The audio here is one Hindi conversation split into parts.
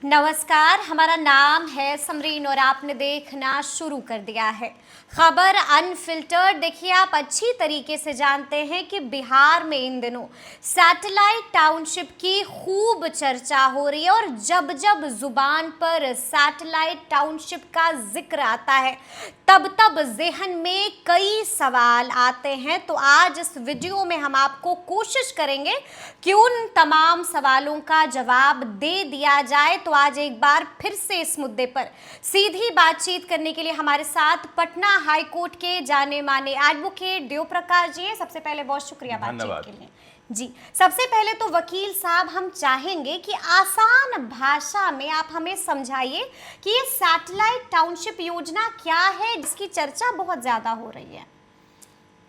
नमस्कार, हमारा नाम है समरीन और आपने देखना शुरू कर दिया है खबर अनफिल्टर्ड। देखिए, आप अच्छी तरीके से जानते हैं कि बिहार में इन दिनों सैटेलाइट टाउनशिप की खूब चर्चा हो रही है और जब जब जुबान पर सैटेलाइट टाउनशिप का जिक्र आता है तब तब जेहन में कई सवाल आते हैं। तो आज इस वीडियो में हम आपको कोशिश करेंगे कि उन तमाम सवालों का जवाब दे दिया जाए। तो आज एक बार फिर से इस मुद्दे पर सीधी बातचीत करने के लिए हमारे साथ पटना हाई कोर्ट के जाने माने एडवोकेट देव प्रकाश जी हैं। सबसे पहले बहुत शुक्रिया बातचीत के लिए जी। सबसे पहले तो वकील साहब, हम चाहेंगे कि आसान भाषा में आप हमें समझाइए कि ये सैटेलाइट टाउनशिप योजना क्या है जिसकी चर्चा बहुत ज्यादा हो रही है।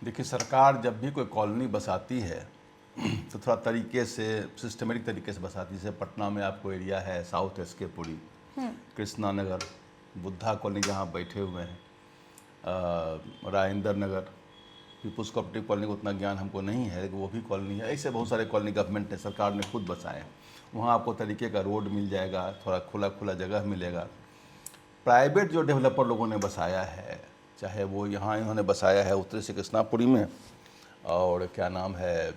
देखिए, सरकार जब भी कोई कॉलोनी बसाती है तो थोड़ा तरीके से सिस्टमेटिक तरीके से बसाती है। जैसे पटना में आपको एरिया है south SK Puri, Krishna Nagar, Buddha colony जहाँ बैठे हुए हैं, Rajendra Nagar, people's cooperative colony को उतना ज्ञान हमको नहीं है लेकिन वो भी कॉलोनी है। ऐसे बहुत सारे कॉलोनी गवर्नमेंट ने, सरकार ने खुद बसाए हैं। वहाँ आपको तरीके का रोड मिल जाएगा, थोड़ा खुला खुला जगह मिलेगा। प्राइवेट जो डेवलपर लोगों ने बसाया है, चाहे वो यहाँ इन्होंने बसाया है उत्तरी से कृष्णापुरी में, और क्या नाम है,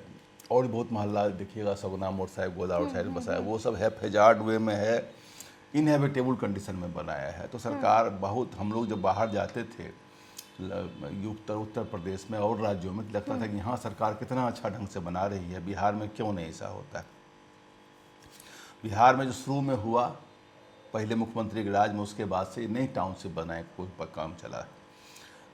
और बहुत मोहल्ला देखिएगा, सगुना मोड़ साहिब, गोदावरी साइड में बसाया, वो सब है फेजार्ड वे में है, इनहेबिटेबल कंडीशन में बनाया है। तो सरकार बहुत, हम लोग जब बाहर जाते थे उत्तर प्रदेश में और राज्यों में, लगता था कि यहाँ सरकार कितना अच्छा ढंग से बना रही है, बिहार में क्यों नहीं ऐसा होता है। बिहार में जो शुरू में हुआ पहले मुख्यमंत्री के राज में, उसके बाद से नई टाउनशिप बनाए कोई पर काम चला है।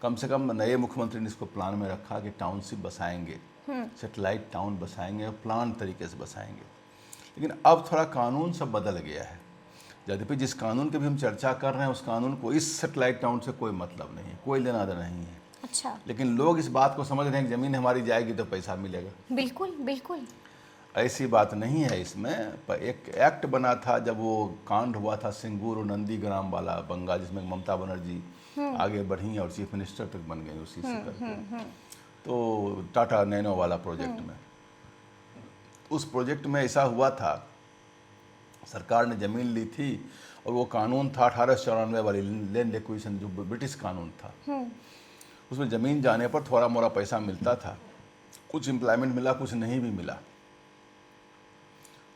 कम से कम नए मुख्यमंत्री ने इसको प्लान में रखा कि टाउनशिप बसाएंगे, सेटेलाइट टाउन बसाएंगे और प्लान तरीके से बसाएंगे। लेकिन अब थोड़ा कानून सब बदल गया है। यद्यपि जिस कानून की भी हम चर्चा कर रहे हैं उस कानून को इस सेटेलाइट टाउन से कोई मतलब नहीं है, कोई लेना देना नहीं है। अच्छा। लेकिन लोग इस बात को समझ रहे हैं कि ज़मीन हमारी जाएगी तो पैसा मिलेगा। बिल्कुल बिल्कुल ऐसी बात नहीं है। इसमें एक एक्ट बना था जब वो कांड हुआ था सिंगूर और नंदीग्राम वाला बंगाल, जिसमें ममता बनर्जी आगे बढ़ी और चीफ मिनिस्टर तक बन गई उसी से करके। तो टाटा नैनो वाला प्रोजेक्ट में, उस प्रोजेक्ट में ऐसा हुआ था, सरकार ने ज़मीन ली थी और वो कानून था 1894 वाली लैंड एक्विजिशन, जो ब्रिटिश कानून था। उसमें ज़मीन जाने पर थोड़ा मोड़ा पैसा मिलता था, कुछ एम्प्लॉयमेंट मिला, कुछ नहीं भी मिला।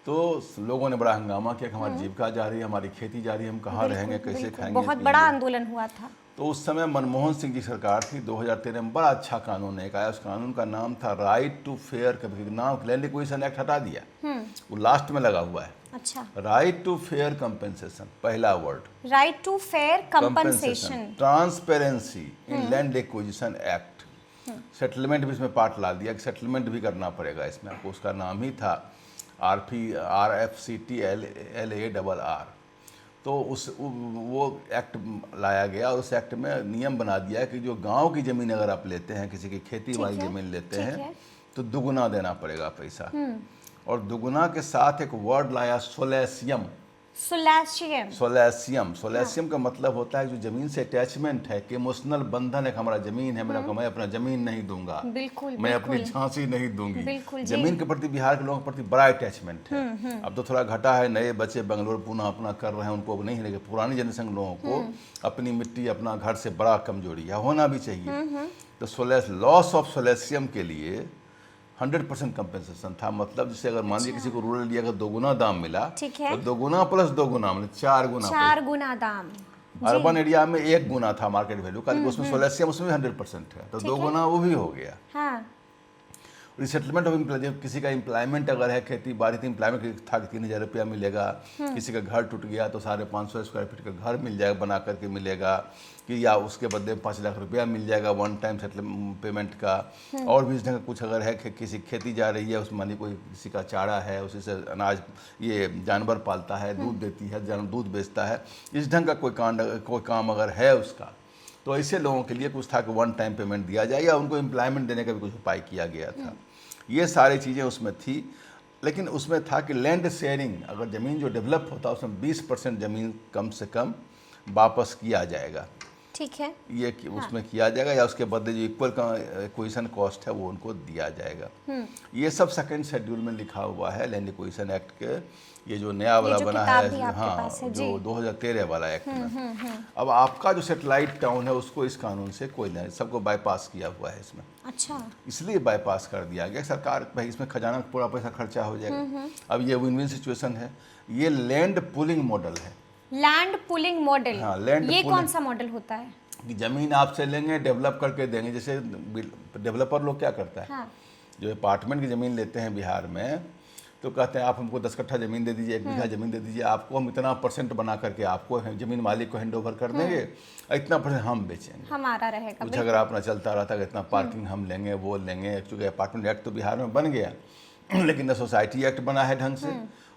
तो लोगों ने बड़ा हंगामा किया कि हमारी जीविका जा रही है, हमारी खेती जा रही है, हम कहाँ रहेंगे, कैसे खाएंगे। बहुत बड़ा आंदोलन हुआ था। तो उस समय मनमोहन सिंह की सरकार थी, 2013 में बड़ा अच्छा कानून एक आया। उस कानून का नाम था राइट टू फेयर, नाम लैंड एक्विजिशन एक्ट हटा दिया, वो लास्ट में लगा हुआ है। अच्छा। राइट टू फेयर कंपेंसेशन, पहला word right to fair compensation, transparency in land acquisition act. Settlement भी इसमें पार्ट ला दिया कि सेटलमेंट भी करना पड़ेगा इसमें आपको। उसका नाम ही था RFCTLARR। तो वो एक्ट लाया गया और उस एक्ट में नियम बना दिया कि जो गांव की ज़मीन अगर आप लेते हैं, किसी की खेती वाली ज़मीन लेते हैं, तो दुगुना देना पड़ेगा पैसा। और दुगुना के साथ एक वर्ड लाया सोलेशियम। सोलेशियम का मतलब होता है जो ज़मीन से अटैचमेंट है, कि इमोशनल बंधन है, हमारा ज़मीन है, मेरा, मैं अपना ज़मीन नहीं दूंगा, मैं अपनी झांसी नहीं दूंगी। ज़मीन के प्रति बिहार के लोगों के प्रति बड़ा अटैचमेंट है। अब तो थोड़ा घटा है, नए बच्चे बेंगलोर पुणे अपना कर रहे हैं, उनको नहीं, लेकिन पुरानी जनरेशन के लोगों को अपनी मिट्टी, अपना घर से बड़ा कमजोरी है, होना भी चाहिए। तो लॉस ऑफ सोलेशियम के लिए 100% कंपेंसेशन था। मतलब जैसे अगर मान लीजिए किसी को रूरल एरिया का 2 गुना दाम मिला, तो 2 गुना प्लस 2 गुना मतलब 4 गुना दाम। अर्बन एरिया में 1 गुना था मार्केट वैल्यू का, उसमें सोलेशियम उसमें भी 100% है, तो 2 गुना वो भी हो गया। हाँ। रिसेटलमेंट ऑफ एम्प्लॉयमेंट, किसी का एम्प्लॉयमेंट अगर है, खेती बाड़ी थी, एम्प्लॉयमेंट था कि 3000 रुपया मिलेगा। किसी का घर टूट गया तो 550 स्क्वायर फीट का घर मिल जाएगा, बना करके मिलेगा, कि या उसके बदले 5 लाख रुपया मिल जाएगा वन टाइम सेटलमेंट पेमेंट का। और भी इस ढंग का कुछ अगर है कि किसी खेती जा रही है, उसमें मानी कोई किसी का चारा है, उसी से अनाज, ये जानवर पालता है, दूध देती है, दूध बेचता है, इस ढंग का कोई काम अगर है उसका, तो ऐसे लोगों के लिए कुछ था कि वन टाइम पेमेंट दिया जाए, या उनको एम्प्लॉयमेंट देने का भी कुछ उपाय किया गया था। ये सारी चीज़ें उसमें थी। लेकिन उसमें था कि लैंड शेयरिंग, अगर ज़मीन जो डेवलप होता है उसमें 20% ज़मीन कम से कम वापस किया जाएगा। ठीक है। ये उसमें किया जाएगा, या उसके बदले जो इक्वल एक्विजिशन कॉस्ट है वो उनको दिया जाएगा। ये सब सेकंड शेड्यूल में लिखा हुआ है लैंड एक्विजिशन एक्ट के। ये जो नया वाला जो बना किताब है, भी आपके हाँ, पास है, जो जी। 2013 वाला एक्ट में। अब आपका जो सेटेलाइट टाउन है उसको इस कानून से कोई नहीं, सबको बाईपास किया हुआ है इसमें। अच्छा। इसलिए बाईपास कर दिया गया। सरकार भाई इसमें खजाना पूरा पैसा खर्चा हो जाएगा। अब ये विन विन सिचुएशन है। ये लैंड पुलिंग मॉडल है। लैंड पुलिंग मॉडल, हाँ, लैंड ये पुलिंग। कौन सा मॉडल होता है? कि जमीन आपसे लेंगे, डेवलप करके देंगे। जैसे डेवलपर लोग क्या करता है, हाँ। जो अपार्टमेंट की ज़मीन लेते हैं बिहार में, तो कहते हैं आप हमको 10 कट्ठा ज़मीन दे दीजिए, 1 बीघा ज़मीन दे दीजिए, आपको हम इतना % बना करके आपको ज़मीन मालिक को हैंड ओवर कर देंगे, इतना % हम बेचेंगे, हमारा रहेगा। कुछ अगर अपना चलता रहता है इतना पार्किंग हम लेंगे, वो लेंगे। चूँकि अपार्टमेंट एक्ट तो बिहार में बन गया, लेकिन न सोसाइटी एक्ट बना है ढंग से,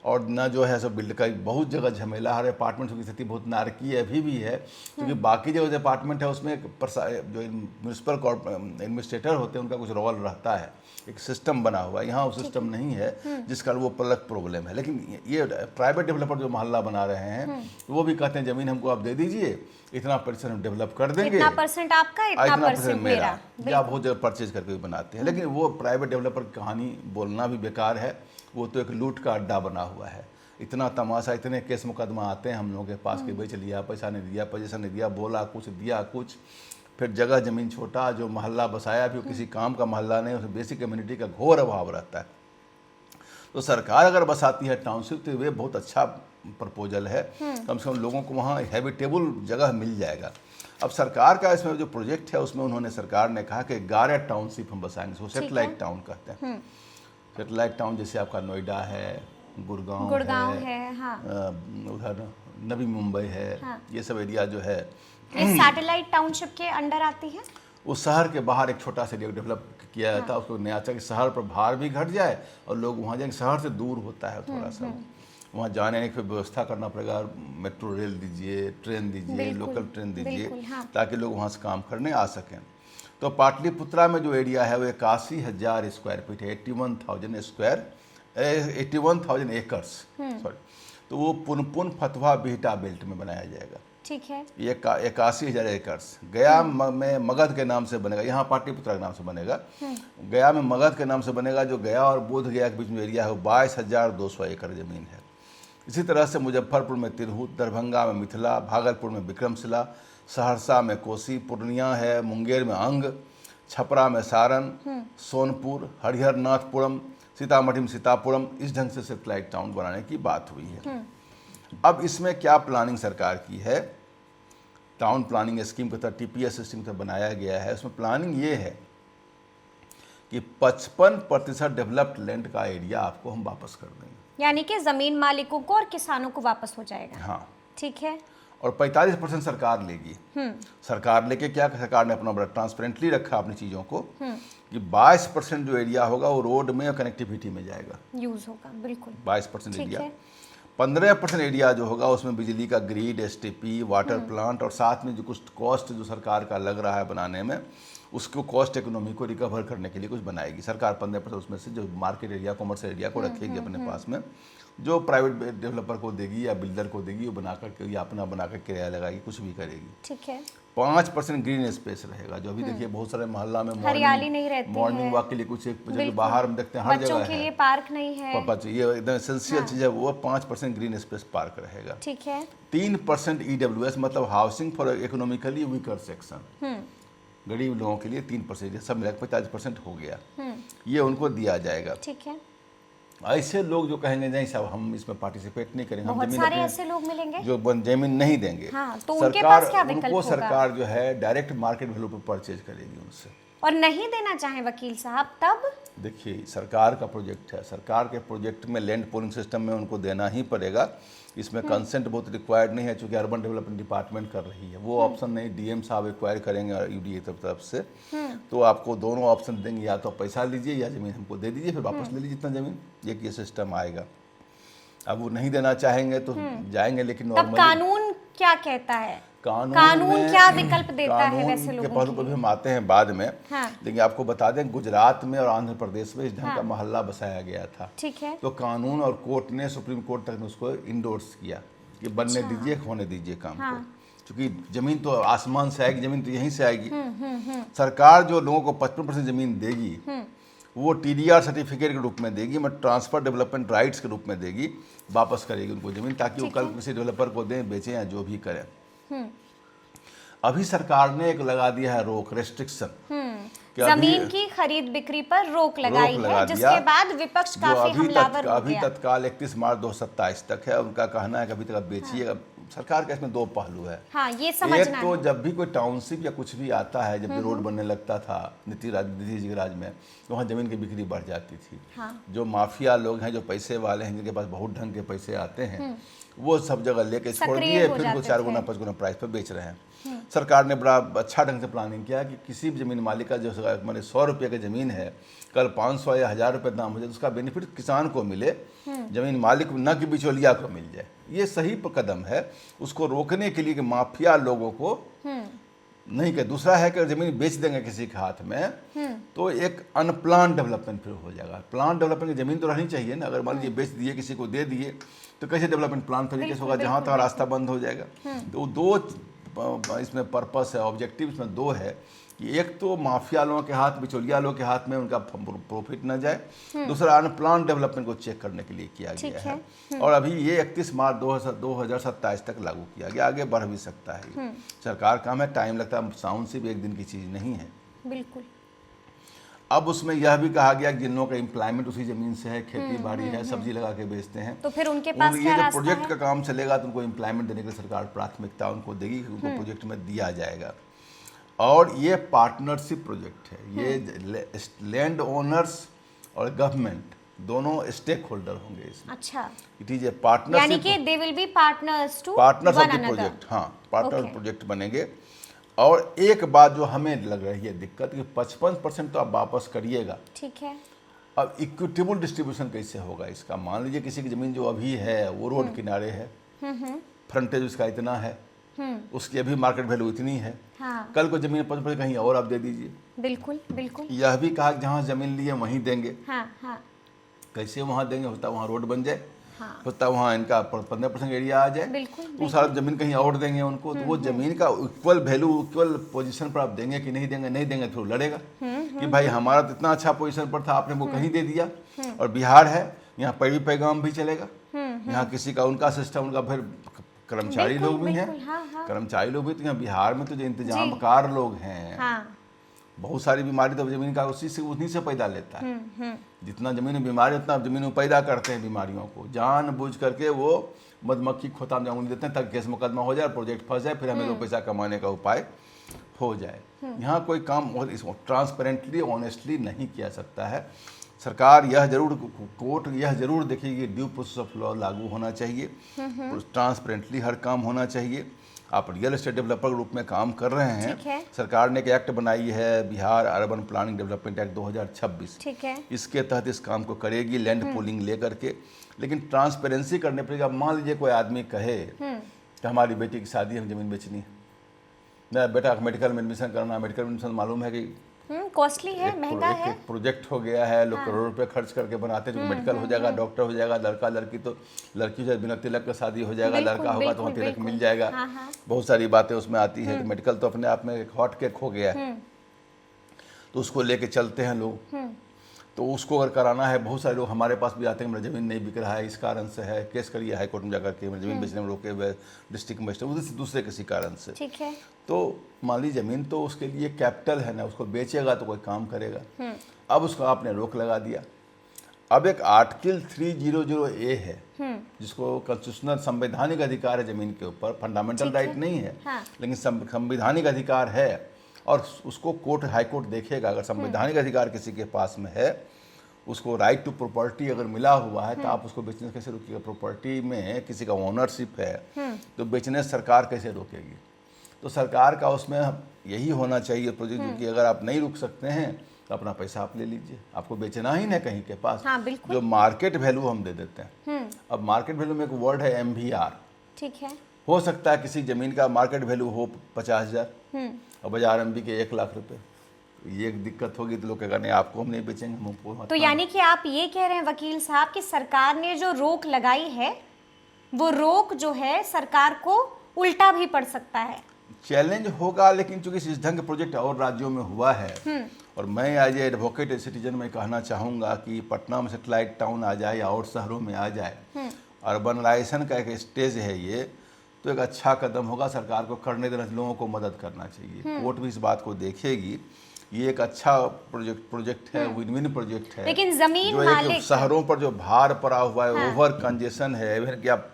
और न जो है सो बिल्ड का बहुत जगह झमेला। हर अपार्टमेंट की स्थिति बहुत नारकीय अभी भी है, क्योंकि बाकी जगह जो अपार्टमेंट है उसमें जो म्यूनसिपल एडमिनिस्ट्रेटर होते हैं उनका कुछ रोल रहता है, एक सिस्टम बना हुआ है। यहाँ वो सिस्टम नहीं है, जिस कारण वो अलग प्रॉब्लम है। लेकिन ये प्राइवेट डेवलपर जो मोहल्ला बना रहे हैं वो भी कहते हैं ज़मीन हमको आप दे दीजिए, इतना % हम डेवलप कर देंगे, इतना % आपका, इतना % मेरा, या बहुत जगह परचेज करके भी बनाते हैं। लेकिन वो प्राइवेट डेवलपर की कहानी बोलना भी बेकार है। वो तो एक लूट का अड्डा बना हुआ है। इतना तमाशा, इतने केस मुकदमा आते हैं हम लोगों के पास कि बेच लिया, पैसा नहीं दिया, पोजीशन नहीं दिया, बोला कुछ दिया कुछ, फिर जगह ज़मीन छोटा, जो मोहल्ला बसाया भी किसी काम का मोहल्ला नहीं, उसमें बेसिक कम्युनिटी का घोर अभाव रहता है। तो सरकार अगर बसाती है टाउनशिप तो ये बहुत अच्छा प्रपोजल है। कम से कम लोगों को वहाँ हैबिटेबल जगह मिल जाएगा। अब सरकार का इसमें जो प्रोजेक्ट है उसमें उन्होंने, सरकार ने कहा कि 11 टाउनशिप हम बसाएंगे, उसको सेटेलाइट टाउन कहते हैं। सेटेलाइट टाउन जैसे आपका नोएडा है, गुड़गांव है, हाँ। उधर नवी मुंबई है, हाँ। ये सब एरिया जो है ये सैटेलाइट टाउनशिप के अंडर आती है। उस शहर के बाहर एक छोटा सा एरिया डेवलप किया जाता है। उसको नया चाहिए, शहर पर भार भी घट जाए और लोग वहाँ जाएंगे। शहर से दूर होता है थोड़ा सा, वहाँ जाने की व्यवस्था करना पड़ेगा। मेट्रो रेल दीजिए, ट्रेन दीजिए, लोकल ट्रेन दीजिए, हाँ। ताकि लोग वहाँ से काम करने आ सकें। तो पाटलिपुत्रा में जो एरिया है वो 81,000 स्क्वायर फीट है, 81,000 एकर्स, सॉरी। तो वो पुनपुन फतवा बिहटा बेल्ट में बनाया जाएगा। ठीक है। ये 81,000 एकर्स गया में मगध के नाम से बनेगा, यहाँ पाटलिपुत्रा के नाम से बनेगा। गया में मगध के नाम से बनेगा। जो गया और बोध गया के बीच में एरिया है वो 22,200 एकड़ ज़मीन है। इसी तरह से मुजफ्फरपुर में तिरहुत, दरभंगा में मिथिला, भागलपुर में विक्रमशिला, सहरसा में कोसी, पूर्णिया है, मुंगेर में अंग, छपरा में सारण, सोनपुर, हरिहरनाथपुरम, सीतामढ़ी में सीतापुरम, इस ढंग से सेटेलाइट टाउन बनाने की बात हुई है। अब इसमें क्या प्लानिंग सरकार की है, टाउन प्लानिंग स्कीम के तहत TPS सिस्टम से बनाया गया है। उसमें प्लानिंग ये है कि 55% डेवलप्ड लैंड का एरिया आपको हम वापस कर देंगे, यानी कि जमीन मालिकों को और किसानों को वापस हो जाएगा। हाँ। ठीक है। और 45% सरकार लेगी। सरकार लेके क्या, सरकार ने अपना बड़ा ट्रांसपेरेंटली रखा अपनी चीज़ों को, कि 22% जो एरिया होगा वो रोड में और कनेक्टिविटी में जाएगा, यूज होगा। बिल्कुल 22% ठीक एरिया। है। 15% एरिया जो होगा उसमें बिजली का ग्रिड, STP, वाटर प्लांट, और साथ में जो कुछ कॉस्ट जो सरकार का लग रहा है बनाने में, उसको कॉस्ट इकोनॉमी को रिकवर करने के लिए कुछ बनाएगी सरकार। 15% उसमें से जो मार्केट एरिया, कॉमर्शियल एरिया को रखेगी अपने पास में, जो प्राइवेट डेवलपर को देगी या बिल्डर को देगी, वो बना करके या अपना बना कर किराया लगाएगी, कुछ भी करेगी। ठीक है। 5% ग्रीन स्पेस रहेगा। जो अभी देखिए बहुत सारे मोहल्ला में हरियाली नहीं रहती है, मॉर्निंग वॉक के लिए कुछ एक जगह बाहर हम देखते हैं, हर बच्चों जगह के है। लिए पार्क नहीं है। ये एकदम एसेंशियल चीज़ है। वो 5% ग्रीन स्पेस पार्क रहेगा। ठीक है। 3% EWS मतलब housing for economically weaker section, गरीब लोगों के लिए 3%, सब मिलाकर 50% हो गया। ये उनको दिया जाएगा। ठीक है। ऐसे लोग जो कहेंगे नहीं साहब हम इसमें पार्टिसिपेट नहीं करेंगे, हम बहुत जमीन सारे अपने ऐसे लोग मिलेंगे जो जमीन नहीं देंगे, हाँ, तो उनके पास क्या विकल्प उनको होगा? सरकार जो है डायरेक्ट मार्केट वैल्यू पर परचेज करेगी उनसे। और नहीं देना चाहे वकील साहब तब? देखिए सरकार का प्रोजेक्ट है, सरकार के प्रोजेक्ट में लैंड पूलिंग सिस्टम में उनको देना ही पड़ेगा। इसमें कंसेंट बहुत रिक्वायर्ड नहीं है, चूंकि अर्बन डेवलपमेंट डिपार्टमेंट कर रही है। वो ऑप्शन नहीं, DM साहब एक्वायर करेंगे UDA तरफ से। तो आपको दोनों ऑप्शन देंगे, या तो पैसा लीजिए या ज़मीन हमको दे दीजिए, फिर वापस ले लीजिए जितना ज़मीन। ये सिस्टम आएगा। अब वो नहीं देना चाहेंगे तो जाएंगे, लेकिन तब कानून क्या कहता है? कानून क्या विकल्प देता है वैसे लोगों के पहलू पर भी हम आते हैं बाद में। हाँ। लेकिन आपको बता दें गुजरात में और आंध्र प्रदेश में इस ढंग का मोहल्ला बसाया गया था। ठीक है। तो कानून और कोर्ट ने, सुप्रीम कोर्ट तक ने उसको इंडोर्स किया कि बनने दीजिए, होने दीजिए काम को। क्योंकि जमीन तो आसमान से आएगी, जमीन तो यहीं से आएगी। सरकार जो लोगों को 55% जमीन देगी वो TDR सर्टिफिकेट के रूप में देगी, मैं ट्रांसफर डेवलपमेंट राइट्स के रूप में देगी, वापस करेगी उनको जमीन, ताकि वो कल किसी डेवलपर को दें, बेचें या जो भी करें। अभी सरकार ने एक लगा दिया है रोक, रेस्ट्रिक्शन, जमीन की खरीद बिक्री पर रोक लगाई है, जिसके बाद विपक्ष काफी हमलावर हो गया। अभी तत्काल 31 मार्च 2027 तक है। उनका कहना है कि अभी तक आप बेचिएगा। सरकार का इसमें दो पहलू है। हाँ, ये समझना एक तो जब भी कोई टाउनशिप या कुछ भी आता है, जब भी रोड बनने लगता था नीतीश जी के राज में, तो वहाँ जमीन की बिक्री बढ़ जाती थी। हाँ। जो माफिया लोग हैं, जो पैसे वाले हैं, जिनके पास बहुत ढंग के पैसे आते हैं, वो सब जगह लेके छोड़ दिए, फिर उनको 4 गुना 5 गुना प्राइस पर बेच रहे हैं। सरकार ने बड़ा अच्छा ढंग से प्लानिंग किया कि किसी भी जमीन मालिक का जो मैंने 100 रुपये की जमीन है, कल 500 या 1000 रुपये दाम हो जाए, तो उसका बेनिफिट किसान को मिले, जमीन मालिक न कि बिचौलिया को मिल जाए। ये सही कदम है, उसको रोकने के लिए कि माफिया लोगों को नहीं कर। दूसरा है कि अगर जमीन बेच देंगे किसी के हाथ में, तो एक अनप्लान डेवलपमेंट फिर हो जाएगा। प्लान डेवलपमेंट की जमीन तो रहनी चाहिए ना। अगर मान लीजिए बेच दिए, किसी को दे दिए, तो कैसे डेवलपमेंट प्लान तरीके से होगा, जहाँ तक रास्ता बंद हो जाएगा। तो दो इसमें पर्पस है, ऑब्जेक्टिव इसमें दो है कि एक तो माफिया लोगों के हाथ, बिचौलिया लोगों के हाथ में उनका प्रॉफिट न जाए, दूसरा अनप्लान डेवलपमेंट को चेक करने के लिए किया गया है। और अभी ये 31 मार्च 2027 तक लागू किया गया, आगे बढ़ भी सकता है। सरकार काम है, टाइम लगता है, साउंड से भी एक दिन की चीज़ नहीं है। बिल्कुल। अब उसमें यह भी कहा गया कि जिन लोगों का एम्प्लॉयमेंट उसी जमीन से है, खेती बाड़ी है, सब्जी लगा के बेचते हैं, तो फिर उनके पास क्या ये रास्ता जब प्रोजेक्ट है? का काम चलेगा तो उनको एम्प्लॉयमेंट देने के लिए सरकार प्राथमिकता उनको देगी, उनको प्रोजेक्ट में दिया जाएगा। और ये पार्टनरशिप प्रोजेक्ट है, ये लैंड ओनर्स और गवर्नमेंट दोनों स्टेक होल्डर होंगे इसमें। अच्छा, इट इज ए पार्टनरशिप, यानी कि they will be partners to partners of one the another. Project. हाँ, पार्टनर Okay. प्रोजेक्ट बनेंगे। और एक बात जो हमें लग रही है दिक्कत, कि 55% तो आप वापस करिएगा। ठीक है। अब इक्विटेबल डिस्ट्रीब्यूशन कैसे होगा इसका? मान लीजिए किसी की जमीन जो अभी है वो रोड किनारे है, फ्रंटेज उसका इतना है, उसकी अभी मार्केट वैल्यू इतनी है, हाँ, कल को जमीन 55% कहीं और आप दे दीजिए। बिल्कुल बिल्कुल। यह भी कहा कि जहाँ जमीन लिए वहीं देंगे। हाँ हाँ कैसे वहाँ देंगे? होता वहाँ रोड बन जाए, हाँ, होता वहाँ इनका 15% एरिया आ जाए, बिल्कुल तो सारा जमीन कहीं और देंगे उनको, तो वो जमीन का इक्वल वैल्यू, इक्वल पोजीशन पर आप देंगे कि नहीं देंगे? नहीं देंगे तो लड़ेगा कि भाई हमारा तो इतना अच्छा पोजीशन पर था, आपने वो कहीं दे दिया। और बिहार है, यहाँ पैगाम भी चलेगा, यहाँ किसी का उनका सिस्टम, उनका फिर कर्मचारी लोग भी हैं, हाँ, हाँ, कर्मचारी लोग भी। तो यहाँ बिहार में तो जो इंतजामकार लोग हैं, हाँ, बहुत सारी बीमारी तो जमीन का उन्हीं से पैदा लेता है। जितना जमीन में बीमारी, उतना जमीन में पैदा करते हैं बीमारियों को, जानबूझ करके वो मधुमक्खी खोता में उंगली देते हैं ताकि केस मुकदमा हो जाए, प्रोजेक्ट फंस जाए, फिर हमें 2 पैसा कमाने का उपाय हो जाए। यहाँ कोई काम ट्रांसपेरेंटली, ऑनेस्टली नहीं किया सकता है। सरकार यह जरूर, कोर्ट यह जरूर देखेगी, ड्यू प्रोसेस ऑफ लॉ लागू होना चाहिए, ट्रांसपेरेंटली हर काम होना चाहिए। आप रियल एस्टेट डेवलपर के रूप में काम कर रहे हैं, सरकार ने एक एक्ट बनाई है, Bihar urban planning development act 2026। ठीक है। इसके तहत इस काम को करेगी, लैंड पूलिंग ले करके। लेकिन ट्रांसपेरेंसी करने पड़ेगा। मान लीजिए कोई आदमी कहे कि हमारी बेटी की शादी, हम जमीन बेचनी है, मेरा बेटा मेडिकल में एडमिशन करना, मेडिकल में एडमिशन मालूम है कि कॉस्टली है, महंगा है, एक प्रोजेक्ट हो गया है, लोग करोड़ों रुपए खर्च करके बनाते हैं, मेडिकल हो जाएगा, डॉक्टर हो जाएगा, लड़का लड़की तो लड़की जो है बिना तिलक का शादी हो जाएगा, लड़का होगा तो वहाँ तिलक मिल जाएगा। बहुत सारी बातें उसमें आती है कि मेडिकल तो अपने आप में एक हॉट केक हो गया है, तो उसको लेके चलते हैं लोग। तो उसको अगर कराना है, बहुत सारे लोग हमारे पास भी आते हैं, मेरा ज़मीन नहीं बिक रहा है, इस कारण से है, केस करिए हाई कोर्ट में जाकर के, मेरी ज़मीन बेचने में रोके हुए, डिस्ट्रिक्ट मजिस्ट्रेट, दूसरे किसी कारण से। ठीक है। तो मान लीजिए ज़मीन तो उसके लिए कैपिटल है ना, उसको बेचेगा तो कोई काम करेगा। अब उसको आपने रोक लगा दिया। अब एक आर्टिकल 300A है, जिसको कॉन्स्टिट्यूशनल संवैधानिक अधिकार है जमीन के ऊपर, फंडामेंटल राइट नहीं है, लेकिन संवैधानिक अधिकार है। और उसको कोर्ट, हाई कोर्ट देखेगा, अगर संवैधानिक अधिकार किसी के पास में है, उसको राइट टू प्रॉपर्टी अगर मिला हुआ है, तो आप उसको बेचने से कैसे रोकिएगा? प्रॉपर्टी में किसी का ओनरशिप है तो बेचने से सरकार कैसे रोकेगी? तो सरकार का उसमें यही होना चाहिए प्रोजेक्ट, क्योंकि अगर आप नहीं रुक सकते हैं तो अपना पैसा आप ले लीजिए, आपको बेचना ही नहीं कहीं के पास। हाँ, जो मार्केट वैल्यू हम दे देते हैं। अब मार्केट वैल्यू में एक वर्ड है MVR। ठीक है। हो सकता है किसी जमीन का मार्केट वैल्यू हो 50,000 और बाजार MB के 1 लाख रुपए। ये एक दिक्कत होगी तो लोग कहेगा नहीं, आपको हम नहीं बेचेंगे, हम आपको। तो यानी कि आप ये कह रहे हैं वकील साहब कि सरकार ने जो रोक लगाई है, वो रोक जो है सरकार को उल्टा भी पड़ सकता है। चैलेंज होगा, लेकिन चूंकि इस ढंग के प्रोजेक्ट और राज्यों में हुआ है, और मैं एज एडवोकेट सिटीजन में कहना चाहूँगा कि पटना में सेटेलाइट टाउन आ जाए या और शहरों में आ जाए, अर्बनाइजेशन का एक स्टेज है ये, तो एक अच्छा कदम होगा। सरकार को करने देना, लोगों को मदद करना चाहिए। कोर्ट भी इस बात को देखेगी। ये एक अच्छा प्रोजेक्ट है, विन विन प्रोजेक्ट है। लेकिन जमीन जो मालिक एक शहरों पर जो भार पड़ा हुआ है, ओवर कंजेशन है, इवन कि आप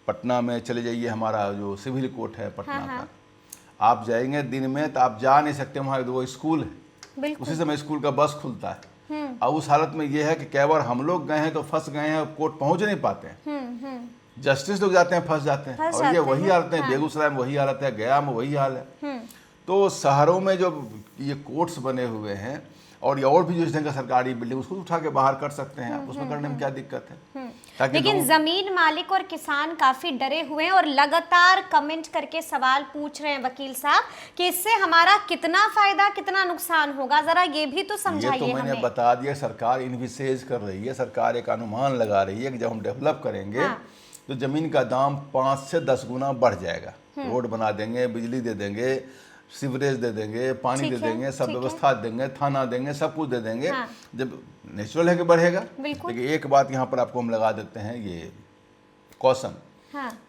पटना में चले जाइए, हमारा जो सिविल कोर्ट है पटना का, आप जाएंगे दिन में तो आप जा नहीं सकते, वहाँ वो स्कूल है, उसी समय स्कूल का बस खुलता है। और उस हालत में ये है कि कई बार हम लोग गए हैं तो फंस गए हैं, कोर्ट पहुंच नहीं पाते हैं, जस्टिस लोग जाते हैं फंस जाते हैं। और ये वही हालत है, बेगूसराय में वही हालत है, गया में वही हाल है। तो शहरों में जो ये कोर्ट्स बने हुए हैं और ये और भी जो इस ढंग का सरकारी बिल्डिंग, उसको उठा के बाहर कर सकते हैं आप, उसमें करने में क्या दिक्कत है। लेकिन जमीन मालिक और किसान काफी डरे हुए हैं और लगातार कमेंट करके सवाल पूछ रहे हैं वकील साहब कि इससे हमारा कितना फायदा कितना नुकसान होगा, जरा ये भी तो समझाइए। ये तो मैंने बता दिया, सरकार इन्विसेज कर रही है, सरकार एक अनुमान लगा रही है कि जब हम डेवलप करेंगे तो जमीन का दाम 5 से 10 गुना बढ़ जाएगा। रोड बना देंगे, बिजली दे देंगे, सीवरेज दे देंगे, पानी दे देंगे, सब व्यवस्था देंगे, थाना देंगे, सब कुछ दे देंगे। जब नेचुरल है कि बढ़ेगा। लेकिन एक बात यहाँ पर आपको हम लगा देते हैं, ये कौशन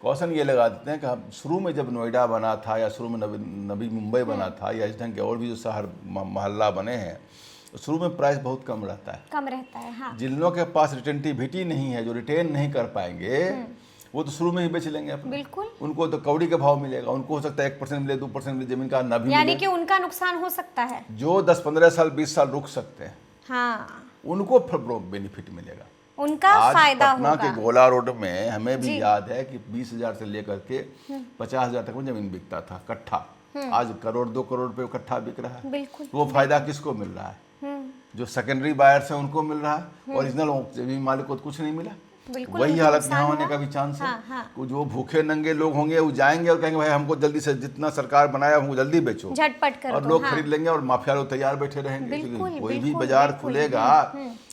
कौशन ये लगा देते हैं कि हम शुरू में जब नोएडा बना था या शुरू में नवी मुंबई बना था या इस ढंग के और भी जो शहर मोहल्ला बने हैं, शुरू में प्राइस बहुत कम रहता है। हाँ। जिन लोगों के पास रिटेंटिविटी नहीं है, जो रिटेन नहीं कर पाएंगे, वो तो शुरू में ही बेच लेंगे अपने। बिल्कुल। उनको तो कौड़ी का भाव मिलेगा, उनको हो सकता है 1% मिले, 2% मिले, जमीन का ना भी मिले, यानी कि उनका नुकसान हो सकता है। जो 10-15 साल 20 साल रुक सकते हैं, हाँ, उनको बेनिफिट मिलेगा, उनका फायदा होगा। पटना के गोला रोड में हमें भी याद है कि 20,000 से लेकर के 50,000 तक में जमीन बिकता था कट्ठा। आज करोड़ 2 करोड़ रुपए कट्ठा बिक रहा है। बिल्कुल। वो फायदा किसको मिल रहा है? जो सेकेंडरी बायर्स है उनको मिल रहा है, ओरिजिनल जमीन मालिक को कुछ नहीं मिला। वही हालत यहाँ होने का भी चांस है। जो भूखे नंगे लोग होंगे वो जाएंगे और कहेंगे भाई हमको जल्दी से, जितना सरकार बनाया हमको जल्दी बेचो, झटपट करो, और लोग खरीद लेंगे और माफिया लोग तैयार बैठे रहेंगे। कोई भी बाजार खुलेगा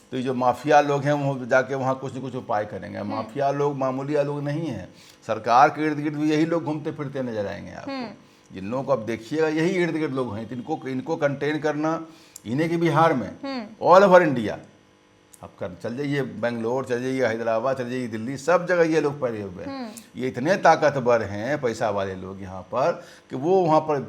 तो ये जो माफिया लोग हैं वो जाके वहाँ कुछ न कुछ उपाय करेंगे। माफिया लोग मामूली लोग नहीं है, सरकार के इर्द गिर्द भी यही लोग घूमते फिरते नजर आएंगे आपको। जिन लोगों को आप देखिएगा यही इर्द गिर्द लोग हैं, इनको कंटेन करना, इन्हें की बिहार में ऑल ओवर इंडिया आप चल जाइए, बेंगलोर चल जाइए, हैदराबाद चल जाइए, दिल्ली, सब जगह ये लोग पड़े हुए हैं। ये इतने ताकतवर हैं पैसा वाले लोग यहाँ पर कि वो वहाँ पर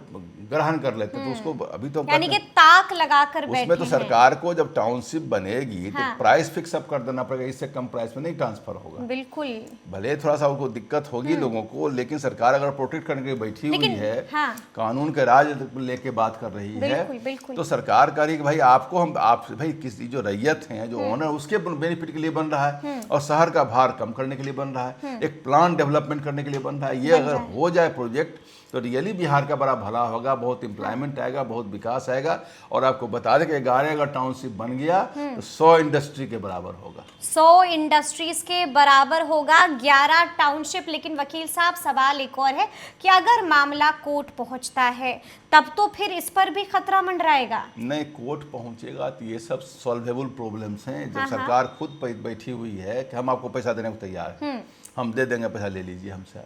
ग्रहण कर लेते हैं। तो उसको अभी तो यानी कि ताक लगाकर बैठे उसमें तो सरकार को जब टाउनशिप बनेगी तो प्राइस फिक्स अप कर देना पड़ेगा, इससे कम प्राइस में नहीं ट्रांसफर होगा। बिल्कुल। भले थोड़ा सा उनको दिक्कत होगी लोगों को, लेकिन सरकार अगर प्रोटेक्ट करने के बैठी हुई है, कानून के राज लेके बात कर रही है, तो सरकार कह रही है कि भाई आपको आप भाई किसी जो रैयत है, जो ओनर, उसके बेनिफिट के लिए बन रहा है और शहर का भार कम करने के लिए बन रहा है, एक प्लान डेवलपमेंट करने के लिए बन रहा है। ये अगर हो जाए प्रोजेक्ट तो रियली बिहार का बड़ा भला होगा, बहुत एम्प्लॉयमेंट आएगा, बहुत विकास आएगा। और आपको बता दें कि 11 अगर टाउनशिप बन गया तो 100 इंडस्ट्री के बराबर होगा, 100 इंडस्ट्रीज के बराबर होगा 11 टाउनशिप। लेकिन वकील साहब सवाल एक और है कि अगर मामला कोर्ट पहुंचता है तब तो फिर इस पर भी खतरा मंडराएगा। नहीं, कोर्ट पहुंचेगा तो ये सब सॉल्वेबल प्रॉब्लम्स हैं। जब सरकार खुद बैठी हुई है कि हम आपको पैसा देने को तैयार हैं, हम दे देंगे, पैसा ले लीजिए हमसे,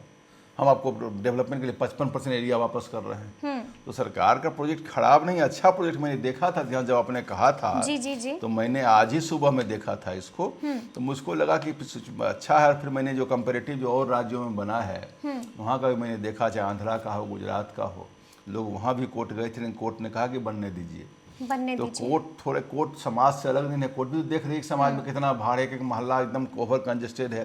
हम आपको डेवलपमेंट के लिए 55% एरिया वापस कर रहे हैं, तो सरकार का प्रोजेक्ट खराब नहीं, अच्छा प्रोजेक्ट मैंने देखा था। जब आपने कहा था जी। तो मैंने आज ही सुबह में देखा था इसको, तो मुझको लगा कि अच्छा है। फिर मैंने जो कंपेरेटिव जो और राज्यों में बना है वहाँ का भी मैंने देखा, चाहे आंध्रा का हो, गुजरात का हो, लोग वहाँ भी कोर्ट गए थे, लेकिन कोर्ट ने कहा कि बनने दीजिए। तो कोर्ट समाज से अलग नहीं है। कोर्ट भी देख रही है समाज में कितना भार है, कि मोहल्ला एकदम ओवर कंजेस्टेड है।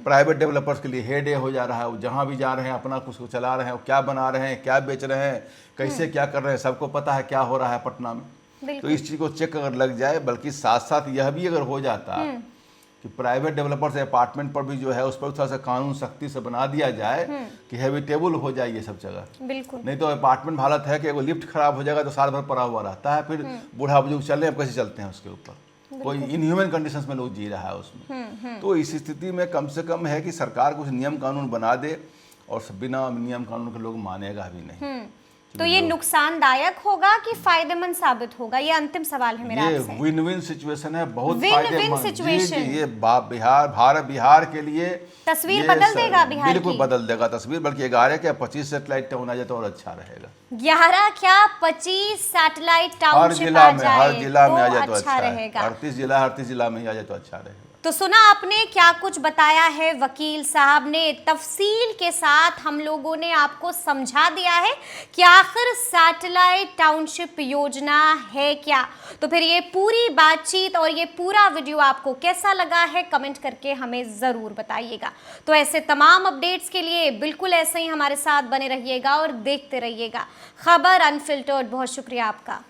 प्राइवेट डेवलपर्स के लिए हेड हो जा रहा है, वो जहाँ भी जा रहे हैं अपना कुछ चला रहे हैं, क्या बना रहे हैं, क्या बेच रहे हैं, कैसे क्या कर रहे हैं, सबको पता है क्या हो रहा है पटना में। तो इस चीज़ को चेक अगर लग जाए, बल्कि साथ साथ यह भी अगर हो जाता कि प्राइवेट डेवलपर्स अपार्टमेंट पर भी जो है उस पर थोड़ा सा कानून सख्ती से बना दिया जाए कि हैबिटेबल हो जाए ये सब जगह। बिल्कुल। नहीं तो अपार्टमेंट हालत है कि वो लिफ्ट खराब हो जाएगा तो साल भर पड़ा हुआ रहता है, फिर बूढ़ा बुजुर्ग चल रहे हैं, कैसे चलते हैं उसके ऊपर, कोई इनह्यूमन कंडीशंस में लोग जी रहा है उसमें। तो इस स्थिति में कम से कम है कि सरकार कुछ नियम कानून बना दे, और बिना नियम कानून के लोग मानेगा भी नहीं। तो ये नुकसानदायक होगा कि फायदेमंद साबित होगा, ये अंतिम सवाल है मेरा ये आपसे। विन विन सिचुएशन है, बहुत विन विन फायदेमंद। जी सिचुएशन। जी, ये बिहार के लिए तस्वीर ये बदल देगा बिहार बिल्कुल की। बदल देगा तस्वीर, बल्कि 11 क्या 25 सैटेलाइट टाउन आ जाए तो और अच्छा रहेगा। 11 क्या 25 सैटेलाइट हर टाउनशिप जिला आ में जाए हर जिला में आ जाए तो अच्छा अच्छा है। रहेगा। 38 जिला में ही आ जाए तो अच्छा रहेगा। तो सुना आपने क्या कुछ बताया है वकील साहब ने, तफसील के साथ हम लोगों ने आपको समझा दिया है कि आखिर सैटेलाइट टाउनशिप योजना है क्या। तो फिर ये पूरी बातचीत और ये पूरा वीडियो आपको कैसा लगा है, कमेंट करके हमें ज़रूर बताइएगा। तो ऐसे तमाम अपडेट्स के लिए बिल्कुल ऐसे ही हमारे साथ बने रहिएगा और देखते रहिएगा खबर अनफिल्टर्ड। बहुत शुक्रिया आपका।